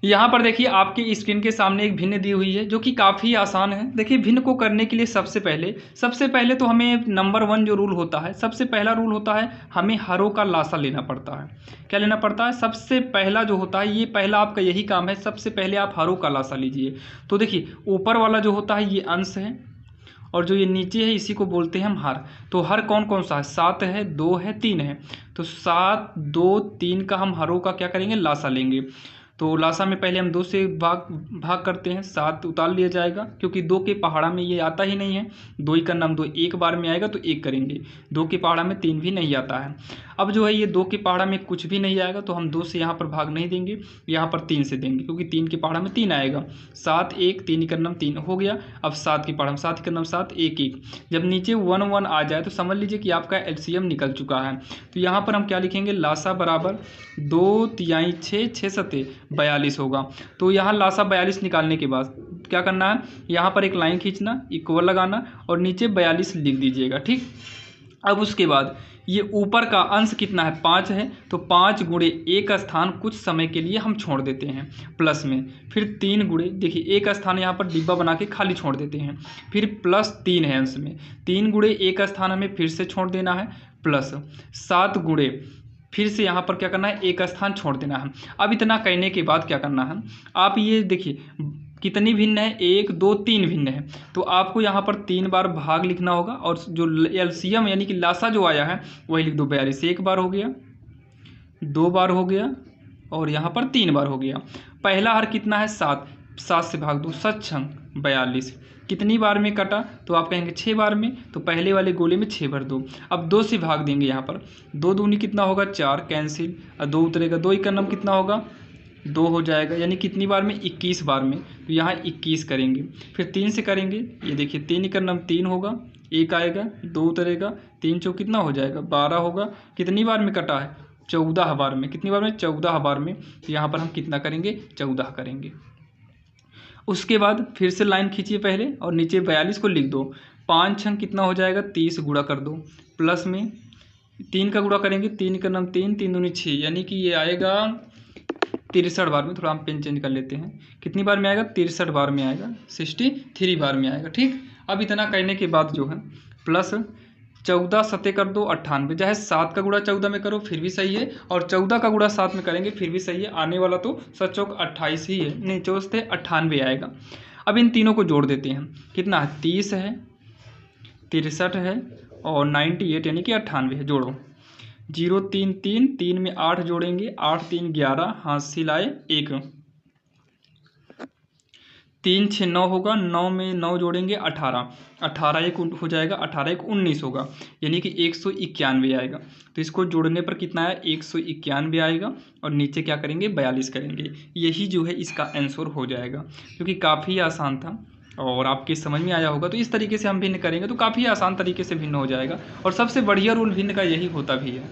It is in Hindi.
यहाँ पर देखिए आपके स्क्रीन के सामने एक भिन्न दी हुई है जो कि काफ़ी आसान है। देखिए भिन्न को करने के लिए सबसे पहले तो हमें नंबर 1 जो रूल होता है, सबसे पहला रूल होता है हमें हरों का लासा लेना पड़ता है। क्या लेना पड़ता है? सबसे पहला जो होता है, ये पहला आपका यही काम है, सबसे पहले आप हरों का लासा लीजिए। तो देखिए ऊपर वाला जो होता है ये अंश है और जो ये नीचे है इसी को बोलते हैं हम हर। तो हर कौन कौन सा है? 7 है, 2 है, 3 है। तो 7, 2, 3 का हम हरों का क्या करेंगे? लासा लेंगे। तो लासा में पहले हम 2 से भाग भाग करते हैं, 7 उतार लिया जाएगा क्योंकि 2 के पहाड़ा में ये आता ही नहीं है। 2 ही का नाम 2 एक बार में आएगा तो 1 करेंगे। 2 के पहाड़ा में 3 भी नहीं आता है। अब जो है ये 2 के पहाड़ा में कुछ भी नहीं आएगा तो हम 2 से यहाँ पर भाग नहीं देंगे, यहाँ पर 3 से देंगे क्योंकि 3 के पहाड़ा में 3 आएगा। 7, 1, 3 का नाम 3 हो गया। अब 7 के पहाड़ा में 7 का नाम 7, 1, 1। जब नीचे 1, 1 आ जाए तो समझ लीजिए कि आपका एलसीएम निकल चुका है। तो यहाँ पर हम क्या लिखेंगे? लासा बराबर 2 तिहाई 6, 6 सत्ते 42 होगा। तो यहाँ लासा 42 निकालने के बाद क्या करना है? यहाँ पर एक लाइन खींचना, इक्वल लगाना और नीचे 42 लिख दीजिएगा, ठीक। अब उसके बाद ये ऊपर का अंश कितना है? 5 है। तो 5 गुणे एक स्थान कुछ समय के लिए हम छोड़ देते हैं प्लस में। फिर 3 गुणे, देखिए एक स्थान यहाँ पर डिब्बा बना के खाली छोड़ देते हैं। फिर प्लस 3 है अंश में। 3 गुणे एक स्थान हमें फिर से छोड़ देना है प्लस 7 गुणे फिर से यहाँ पर क्या करना है? एक स्थान छोड़ देना है। अब इतना करने के बाद क्या करना है? आप ये देखिए कितनी भिन्न है? 1, 2, 3 भिन्न है। तो आपको यहाँ पर 3 बार भाग लिखना होगा और जो एलसीएम यानी कि लासा जो आया है वही लिख दो। 42 एक बार हो गया, 2 बार हो गया और यहाँ पर 3 बार हो गया। पहला हर कितना है? 7, 7 से भाग दो, 7 छंग 42। कितनी बार में कटा? तो आप कहेंगे 6 बार में। तो पहले वाले गोले में 6 भर दो। अब 2 से भाग देंगे, यहाँ पर 2 दूनी कितना होगा? 4, कैंसिल और 2 उतरेगा। 2 का नाम कितना होगा? 2 हो जाएगा। यानी कितनी बार में? 21 बार में। तो यहाँ 21 करेंगे। फिर 3 से करेंगे, ये देखिए 3 का नाम 3 होगा, 1 आएगा, 2 उतरेगा, 3 चौक कितना हो जाएगा? 12 होगा। कितनी बार में कटा है? 14 बार में। कितनी बार में? 14 बार में। तो यहाँ पर हम कितना करेंगे? 14 करेंगे। उसके बाद फिर से लाइन खींचिए पहले और नीचे 42 को लिख दो। 5 छंग कितना हो जाएगा? 30 गुणा कर दो प्लस में 3 का गुणा करेंगे, 3 का नाम 3, 3 दूनी 6, यानी कि ये आएगा 63 बार में। थोड़ा हम पेन चेंज कर लेते हैं। कितनी बार में आएगा? 63 बार में आएगा, 63 बार में आएगा, ठीक। अब इतना करने के बाद जो है प्लस 14 सत्ते कर दो 98, चाहे 7 का गुणा 14 में करो फिर भी सही है और 14 का गुणा 7 में करेंगे फिर भी सही है। आने वाला तो 7 चौक 28 ही है, नहीं 14 98 आएगा। अब इन तीनों को जोड़ देते हैं। कितना है? 30 है, 63 है और 98 यानी कि 98 है। जोड़ो 0 3 3, 3 में 8 जोड़ेंगे, 8 3 11, हाथ सिलाए 1, 3 6 9 होगा, 9 में 9 जोड़ेंगे 18, 18 एक हो जाएगा, 18 एक 19 होगा, यानी कि 191 आएगा। तो इसको जोड़ने पर कितना है? 191 आएगा और नीचे क्या करेंगे? 42 करेंगे। यही जो है इसका आंसर हो जाएगा, क्योंकि काफ़ी आसान था और आपके समझ में आया होगा। तो इस तरीके से हम भिन्न करेंगे तो काफ़ी आसान तरीके से भिन्न हो जाएगा और सबसे बढ़िया रूल भिन्न का यही होता भी है।